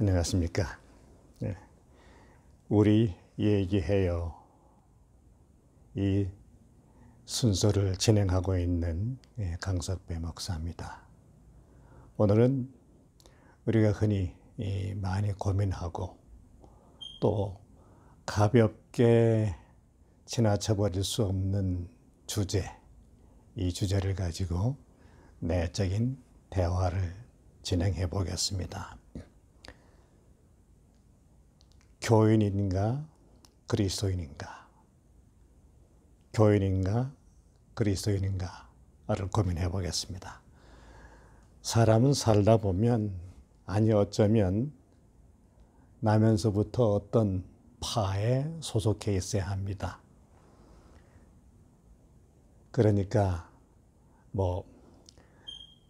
안녕하십니까. 네. 우리 얘기해요. 이 순서를 진행하고 있는 강석배 목사입니다. 오늘은 우리가 흔히 많이 고민하고 또 가볍게 지나쳐버릴 수 없는 주제, 이 주제를 가지고 내적인 대화를 진행해 보겠습니다. 교인인가 그리스도인인가, 교인인가 그리스도인인가를 고민해 보겠습니다. 사람은 살다 보면 어쩌면 나면서부터 어떤 파에 소속해 있어야 합니다. 그러니까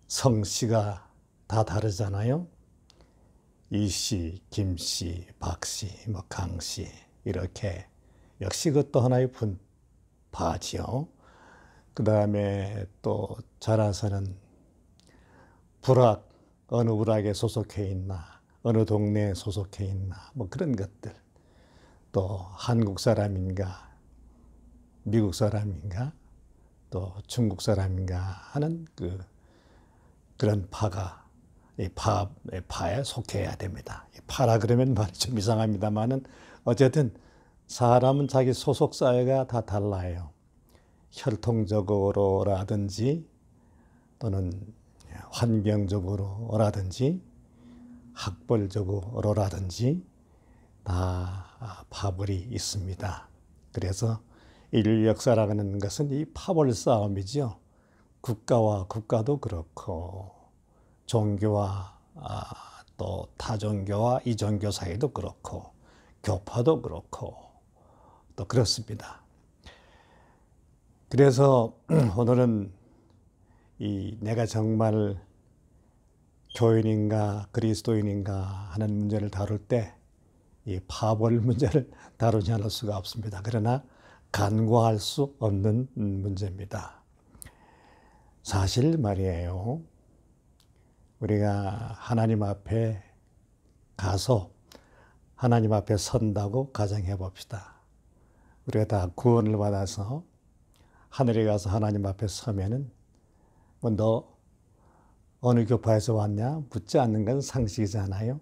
성씨가 다 다르잖아요. 이씨, 김씨, 박씨, 강씨 이렇게 역시 그것도 하나의 파지요. 그 다음에 또 자라서는 어느 부락에 소속해 있나, 어느 동네에 소속해 있나, 그런 것들. 또 한국 사람인가, 미국 사람인가, 또 중국 사람인가 하는 그런 파가 이 파에 속해야 됩니다. 파라 그러면 말이 좀 이상합니다만은 어쨌든 사람은 자기 소속 사회가 다 달라요. 혈통적으로라든지 또는 환경적으로라든지 학벌적으로라든지 다 파벌이 있습니다. 그래서 인류 역사라는 것은 이 파벌 싸움이죠. 국가와 국가도 그렇고 종교와 또 타종교와 이종교 사이도 그렇고 교파도 그렇고 또 그렇습니다. 그래서 오늘은 내가 정말 교인인가 그리스도인인가 하는 문제를 다룰 때 이 파벌 문제를 다루지 않을 수가 없습니다. 그러나 간과할 수 없는 문제입니다. 사실 말이에요. 우리가 하나님 앞에 가서 하나님 앞에 선다고 가정해 봅시다. 우리가 다 구원을 받아서 하늘에 가서 하나님 앞에 서면은 너 어느 교파에서 왔냐? 묻지 않는 건 상식이잖아요.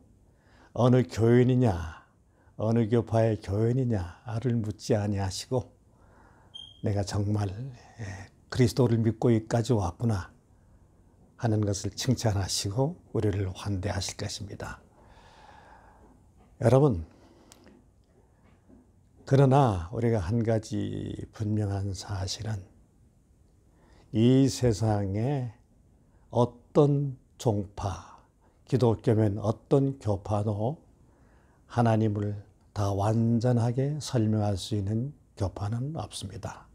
어느 교인이냐? 어느 교파의 교인이냐를 묻지 아니하시고 내가 정말 그리스도를 믿고 여기까지 왔구나 하는 것을 칭찬하시고 우리를 환대하실 것입니다. 여러분, 그러나 우리가 한 가지 분명한 사실은 이 세상에 어떤 종파, 기독교면 어떤 교파도 하나님을 다 완전하게 설명할 수 있는 교파는 없습니다.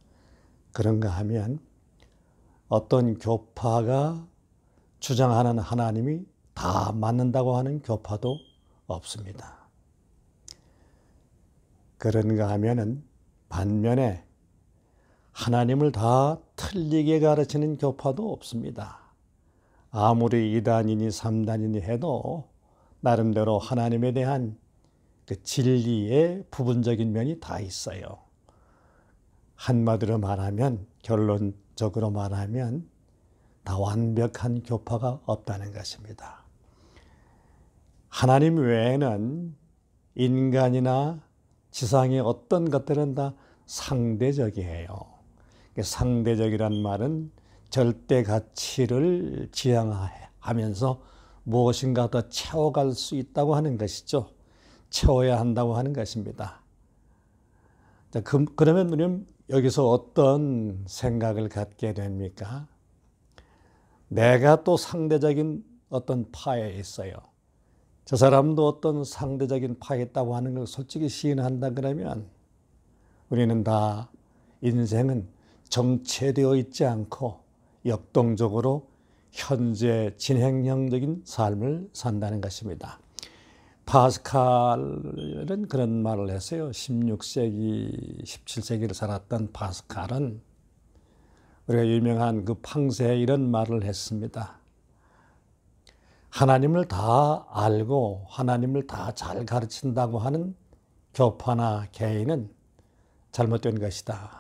그런가 하면 어떤 교파가 주장하는 하나님이 다 맞는다고 하는 교파도 없습니다. 그런가 하면은 반면에 하나님을 다 틀리게 가르치는 교파도 없습니다. 아무리 2단이니 3단이니 해도 나름대로 하나님에 대한 그 진리의 부분적인 면이 다 있어요. 한마디로 말하면, 결론적으로 말하면 다 완벽한 교파가 없다는 것입니다. 하나님 외에는 인간이나 지상의 어떤 것들은 다 상대적이에요. 상대적이란 말은 절대 가치를 지향하면서 무엇인가 더 채워갈 수 있다고 하는 것이죠. 채워야 한다고 하는 것입니다. 그러면 우리는 여기서 어떤 생각을 갖게 됩니까? 내가 또 상대적인 어떤 파에 있어요. 저 사람도 어떤 상대적인 파에 있다고 하는 걸 솔직히 시인한다 그러면 우리는 다 인생은 정체되어 있지 않고 역동적으로 현재 진행형적인 삶을 산다는 것입니다. 파스칼은 그런 말을 했어요. 16세기, 17세기를 살았던 파스칼은 우리가 유명한 그 팡세에 이런 말을 했습니다. 하나님을 다 알고 하나님을 다 잘 가르친다고 하는 교파나 개인은 잘못된 것이다.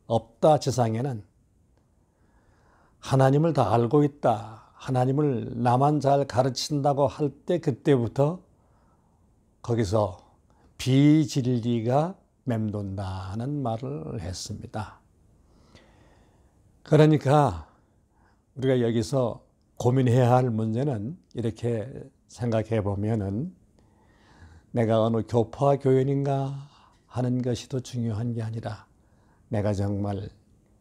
없다 지상에는. 하나님을 다 알고 있다. 하나님을 나만 잘 가르친다고 할 때 그때부터 거기서 비진리가 맴돈다는 말을 했습니다. 그러니까 우리가 여기서 고민해야 할 문제는 이렇게 생각해 보면은 내가 어느 교파 교인인가 하는 것이 더 중요한 게 아니라 내가 정말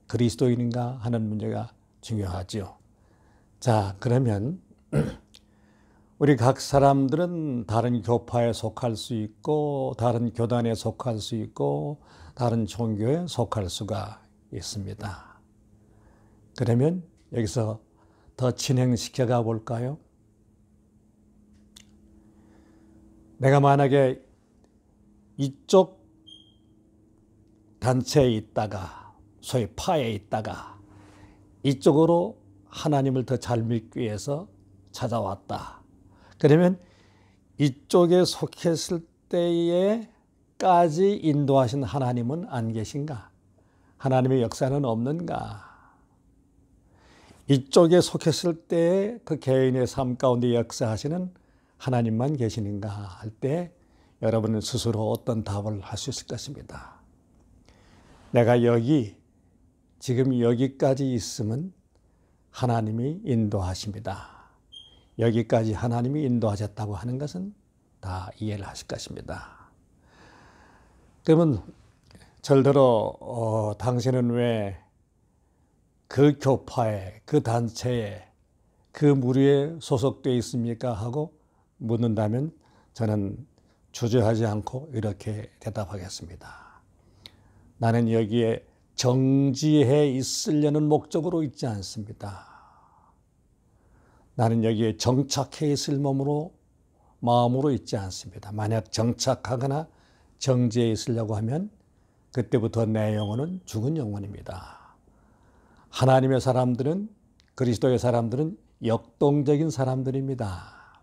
그리스도인인가 하는 문제가 중요하죠. 자, 그러면 우리 각 사람들은 다른 교파에 속할 수 있고 다른 교단에 속할 수 있고 다른 종교에 속할 수가 있습니다. 그러면 여기서 더 진행시켜 가 볼까요? 내가 만약에 이쪽 단체에 있다가 소위 파에 있다가 이쪽으로 하나님을 더 잘 믿기 위해서 찾아왔다. 그러면 이쪽에 속했을 때에까지 인도하신 하나님은 안 계신가? 하나님의 역사는 없는가? 이쪽에 속했을 때에 그 개인의 삶 가운데 역사하시는 하나님만 계시는가 할 때 여러분은 스스로 어떤 답을 할 수 있을 것입니다. 내가 지금 여기까지 있으면 하나님이 인도하십니다. 여기까지 하나님이 인도하셨다고 하는 것은 다 이해를 하실 것입니다. 그러면 절대로 당신은 왜 그 교파에, 그 단체에, 그 무리에 소속되어 있습니까? 하고 묻는다면 저는 주저하지 않고 이렇게 대답하겠습니다. 나는 여기에 정지해 있으려는 목적으로 있지 않습니다. 나는 여기에 정착해 있을 마음으로 있지 않습니다. 만약 정착하거나 정지해 있으려고 하면 그때부터 내 영혼은 죽은 영혼입니다. 하나님의 사람들은, 그리스도의 사람들은 역동적인 사람들입니다.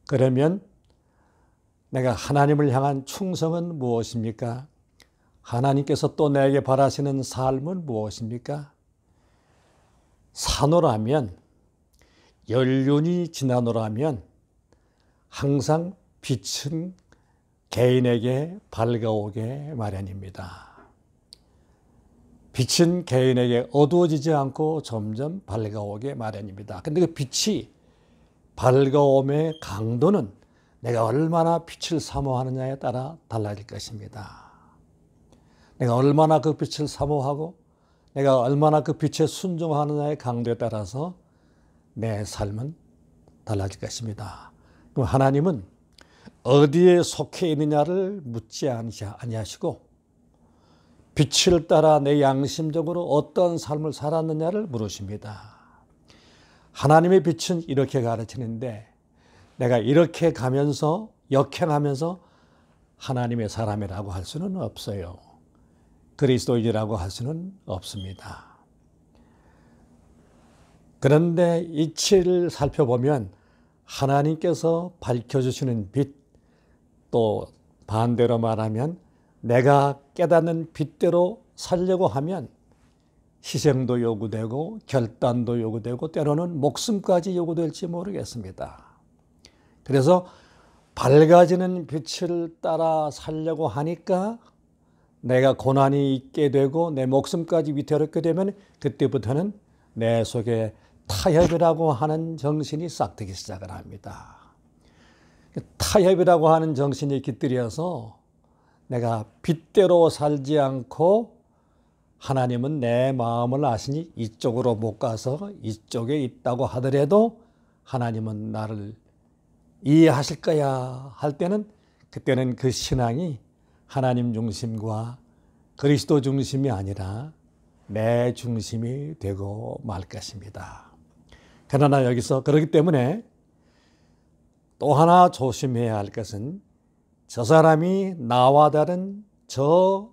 그러면 내가 하나님을 향한 충성은 무엇입니까? 하나님께서 또 내게 바라시는 삶은 무엇입니까? 사노라면, 연륜이 지나노라면 항상 빛은 개인에게 밝아오게 마련입니다. 빛은 개인에게 어두워지지 않고 점점 밝아오게 마련입니다. 근데 그 빛이 밝아옴의 강도는 내가 얼마나 빛을 사모하느냐에 따라 달라질 것입니다. 내가 얼마나 그 빛을 사모하고 내가 얼마나 그 빛에 순종하느냐의 강도에 따라서 내 삶은 달라질 것입니다. 그럼 하나님은 어디에 속해 있느냐를 묻지 아니하시고 빛을 따라 내 양심적으로 어떤 삶을 살았느냐를 물으십니다. 하나님의 빛은 이렇게 가르치는데 내가 이렇게 가면서 역행하면서 하나님의 사람이라고 할 수는 없어요. 그리스도인이라고 할 수는 없습니다. 그런데 이치를 살펴보면 하나님께서 밝혀주시는 빛, 또 반대로 말하면 내가 깨닫는 빛대로 살려고 하면 희생도 요구되고 결단도 요구되고 때로는 목숨까지 요구될지 모르겠습니다. 그래서 밝아지는 빛을 따라 살려고 하니까 내가 고난이 있게 되고 내 목숨까지 위태롭게 되면 그때부터는 내 속에 타협이라고 하는 정신이 싹트기 시작을 합니다. 타협이라고 하는 정신이 깃들여서 내가 빛대로 살지 않고 하나님은 내 마음을 아시니 이쪽으로 못 가서 이쪽에 있다고 하더라도 하나님은 나를 이해하실 거야 할 때는 그때는 그 신앙이 하나님 중심과 그리스도 중심이 아니라 내 중심이 되고 말 것입니다. 그러나 여기서 그렇기 때문에 또 하나 조심해야 할 것은 저 사람이 나와 다른 저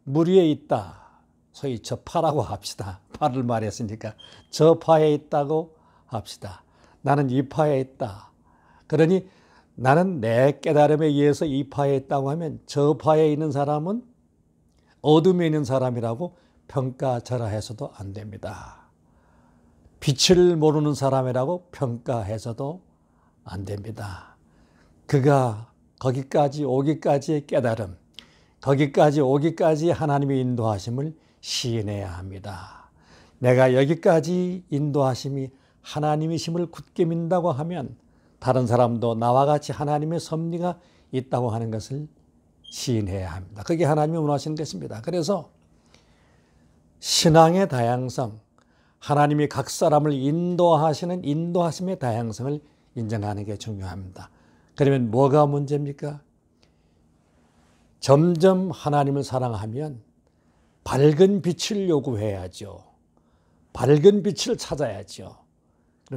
무리에 있다. 소위 저 파라고 합시다. 파를 말했으니까 저 파에 있다고 합시다. 나는 이 파에 있다. 그러니 나는 내 깨달음에 의해서 이 파에 있다고 하면 저 파에 있는 사람은 어둠에 있는 사람이라고 평가절하해서도 안 됩니다. 빛을 모르는 사람이라고 평가해서도 안 됩니다. 그가 거기까지 오기까지의 깨달음, 거기까지 오기까지 하나님의 인도하심을 시인해야 합니다. 내가 여기까지 인도하심이 하나님이심을 굳게 믿는다고 하면 다른 사람도 나와 같이 하나님의 섭리가 있다고 하는 것을 시인해야 합니다. 그게 하나님이 원하시는 것입니다. 그래서 신앙의 다양성, 하나님이 각 사람을 인도하시는 인도하심의 다양성을 인정하는 게 중요합니다. 그러면 뭐가 문제입니까? 점점 하나님을 사랑하면 밝은 빛을 요구해야죠. 밝은 빛을 찾아야죠.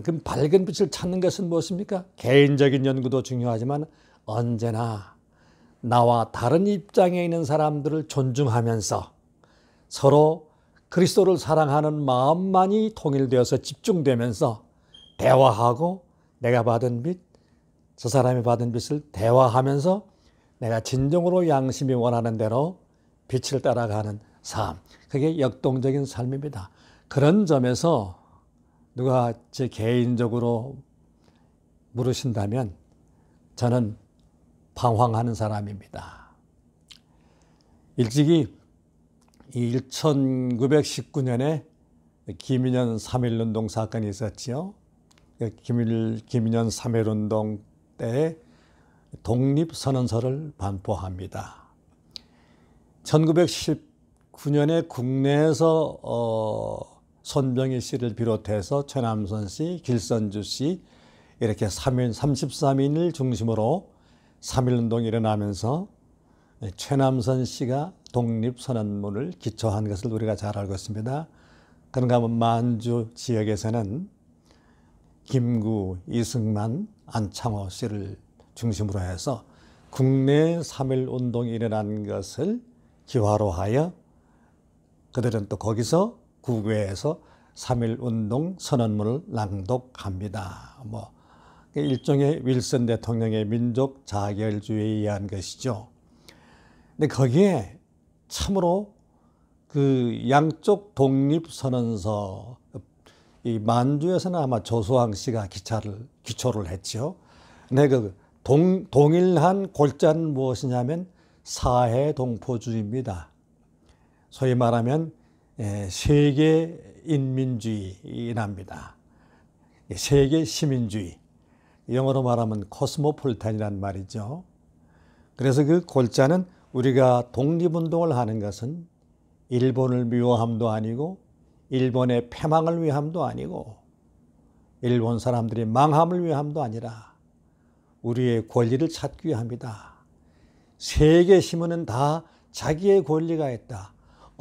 그럼 밝은 빛을 찾는 것은 무엇입니까? 개인적인 연구도 중요하지만 언제나 나와 다른 입장에 있는 사람들을 존중하면서 서로 그리스도를 사랑하는 마음만이 통일되어서 집중되면서 대화하고 내가 받은 빛, 저 사람이 받은 빛을 대화하면서 내가 진정으로 양심이 원하는 대로 빛을 따라가는 삶. 그게 역동적인 삶입니다. 그런 점에서 누가 제 개인적으로 물으신다면 저는 방황하는 사람입니다. 일찍이 1919년에 김인현 3.1운동 사건이 있었죠. 김인현 3.1운동 때 독립선언서를 반포합니다. 1919년에 국내에서 손병희 씨를 비롯해서 최남선 씨, 길선주 씨 이렇게 33인을 중심으로 3.1운동이 일어나면서 최남선 씨가 독립선언문을 기초한 것을 우리가 잘 알고 있습니다. 그런가 하면 만주 지역에서는 김구, 이승만, 안창호 씨를 중심으로 해서 국내 3.1운동이 일어난 것을 기화로 하여 그들은 또 거기서 국외에서 3.1운동 선언문을 낭독합니다. 일종의 윌슨 대통령의 민족 자결주의에 의한 것이죠. 근데 거기에 참으로 그 양쪽 독립선언서, 이 만주에서는 아마 조소왕 씨가 기초를 했죠. 근데 그 동일한 골자는 무엇이냐면 사회동포주의입니다. 소위 말하면 세계인민주의랍니다. 세계시민주의. 영어로 말하면 코스모폴리탄이란 말이죠. 그래서 그 골자는 우리가 독립운동을 하는 것은 일본을 미워함도 아니고 일본의 패망을 위함도 아니고 일본 사람들이 망함을 위함도 아니라 우리의 권리를 찾기 위함이다. 세계 시민은 다 자기의 권리가 있다.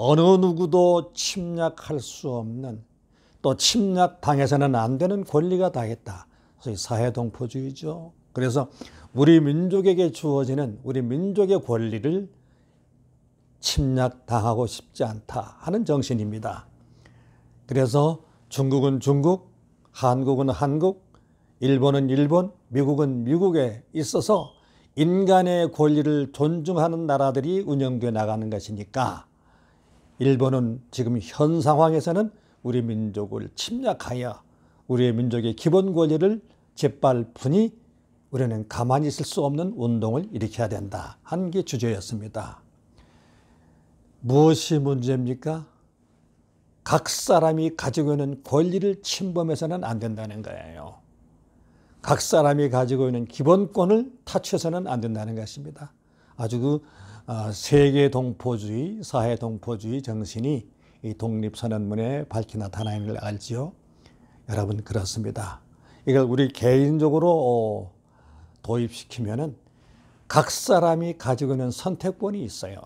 어느 누구도 침략할 수 없는, 또 침략당해서는 안 되는 권리가 다 있다. 소위 사회동포주의죠. 그래서 우리 민족에게 주어지는 우리 민족의 권리를 침략당하고 싶지 않다 하는 정신입니다. 그래서 중국은 중국, 한국은 한국, 일본은 일본, 미국은 미국에 있어서 인간의 권리를 존중하는 나라들이 운영되어 나가는 것이니까 일본은 지금 현 상황에서는 우리 민족을 침략하여 우리의 민족의 기본 권리를 짓밟으니 우리는 가만히 있을 수 없는 운동을 일으켜야 된다 하는 게 주제였습니다. 무엇이 문제입니까? 각 사람이 가지고 있는 권리를 침범해서는 안 된다는 거예요. 각 사람이 가지고 있는 기본권을 타취해서는 안 된다는 것입니다. 아주 세계 동포주의, 사회 동포주의 정신이 이 독립선언문에 밝히 나타나는 걸 알지요. 여러분 그렇습니다. 이걸 우리 개인적으로 도입시키면은 각 사람이 가지고 있는 선택권이 있어요.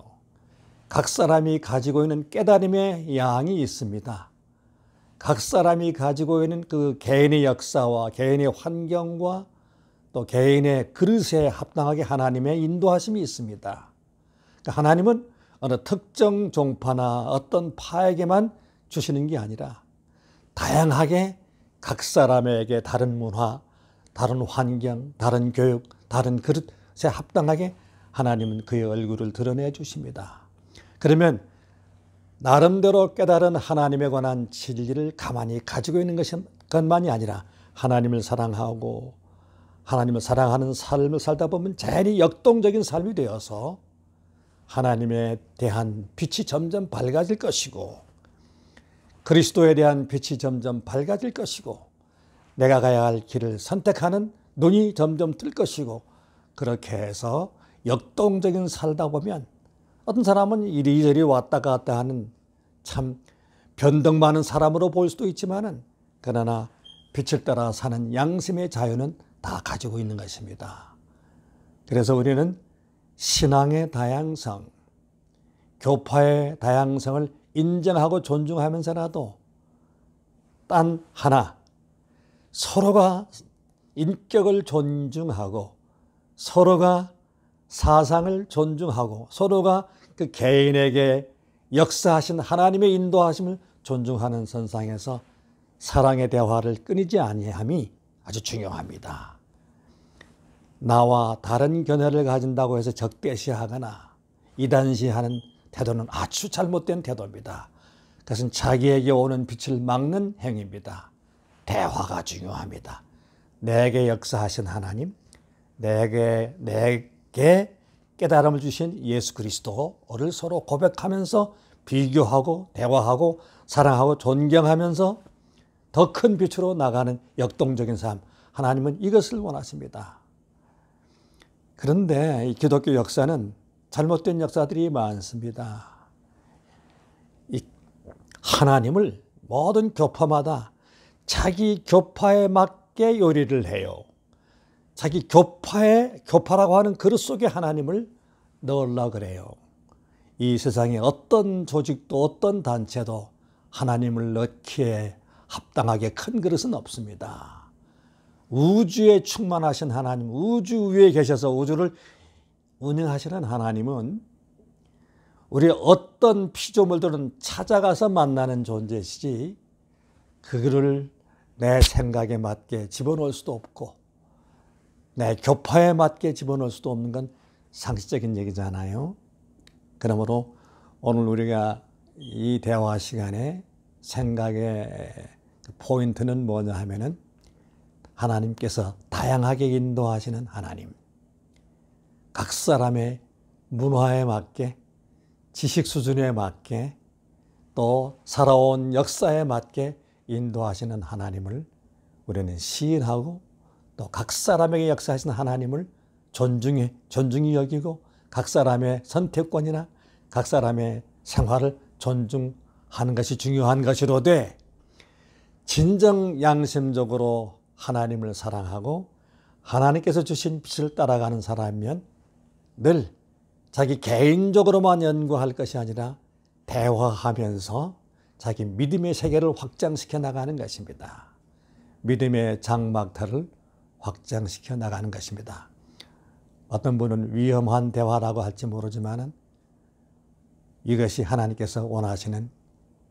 각 사람이 가지고 있는 깨달음의 양이 있습니다. 각 사람이 가지고 있는 그 개인의 역사와 개인의 환경과 또 개인의 그릇에 합당하게 하나님의 인도하심이 있습니다. 그러니까 하나님은 어느 특정 종파나 어떤 파에게만 주시는 게 아니라 다양하게 각 사람에게 다른 문화, 다른 환경, 다른 교육, 다른 그릇에 합당하게 하나님은 그의 얼굴을 드러내 주십니다. 그러면 나름대로 깨달은 하나님에 관한 진리를 가만히 가지고 있는 것만이 아니라 하나님을 사랑하고 하나님을 사랑하는 삶을 살다 보면 자연히 역동적인 삶이 되어서 하나님에 대한 빛이 점점 밝아질 것이고 그리스도에 대한 빛이 점점 밝아질 것이고 내가 가야 할 길을 선택하는 눈이 점점 뜰 것이고 그렇게 해서 역동적인 살다 보면 어떤 사람은 이리저리 왔다 갔다 하는 참 변덕 많은 사람으로 보일 수도 있지만은 그러나 빛을 따라 사는 양심의 자유는 다 가지고 있는 것입니다. 그래서 우리는 신앙의 다양성, 교파의 다양성을 인정하고 존중하면서라도 단 하나, 서로가 인격을 존중하고 서로가 사상을 존중하고 서로가 그 개인에게 역사하신 하나님의 인도하심을 존중하는 선상에서 사랑의 대화를 끊이지 아니함이 아주 중요합니다. 나와 다른 견해를 가진다고 해서 적대시하거나 이단시하는 태도는 아주 잘못된 태도입니다. 그것은 자기에게 오는 빛을 막는 행위입니다. 대화가 중요합니다. 내게 역사하신 하나님, 내게 깨달음을 주신 예수 그리스도를 서로 고백하면서 비교하고 대화하고 사랑하고 존경하면서 더 큰 빛으로 나가는 역동적인 삶, 하나님은 이것을 원하십니다. 그런데 이 기독교 역사는 잘못된 역사들이 많습니다. 이 하나님을 모든 교파마다 자기 교파에 맞게 요리를 해요. 자기 교파라고 하는 그릇 속에 하나님을 넣으려고 그래요. 이 세상에 어떤 조직도 어떤 단체도 하나님을 넣기에 합당하게 큰 그릇은 없습니다. 우주에 충만하신 하나님, 우주 위에 계셔서 우주를 운영하시는 하나님은 우리 어떤 피조물들은 찾아가서 만나는 존재시지 그거를 내 생각에 맞게 집어넣을 수도 없고 내 교파에 맞게 집어넣을 수도 없는 건 상식적인 얘기잖아요. 그러므로 오늘 우리가 이 대화 시간에 생각의 포인트는 뭐냐 하면은 하나님께서 다양하게 인도하시는 하나님, 각 사람의 문화에 맞게 지식 수준에 맞게 또 살아온 역사에 맞게 인도하시는 하나님을 우리는 시인하고 또 각 사람에게 역사하시는 하나님을 존중히 여기고 각 사람의 선택권이나 각 사람의 생활을 존중하는 것이 중요한 것이로되 진정 양심적으로 하나님을 사랑하고 하나님께서 주신 빛을 따라가는 사람이면 늘 자기 개인적으로만 연구할 것이 아니라 대화하면서 자기 믿음의 세계를 확장시켜 나가는 것입니다. 믿음의 장막터를 확장시켜 나가는 것입니다. 어떤 분은 위험한 대화라고 할지 모르지만 이것이 하나님께서 원하시는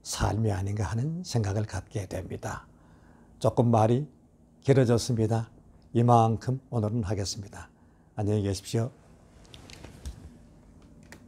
삶이 아닌가 하는 생각을 갖게 됩니다. 조금 말이 길어졌습니다. 이만큼 오늘은 하겠습니다. 안녕히 계십시오.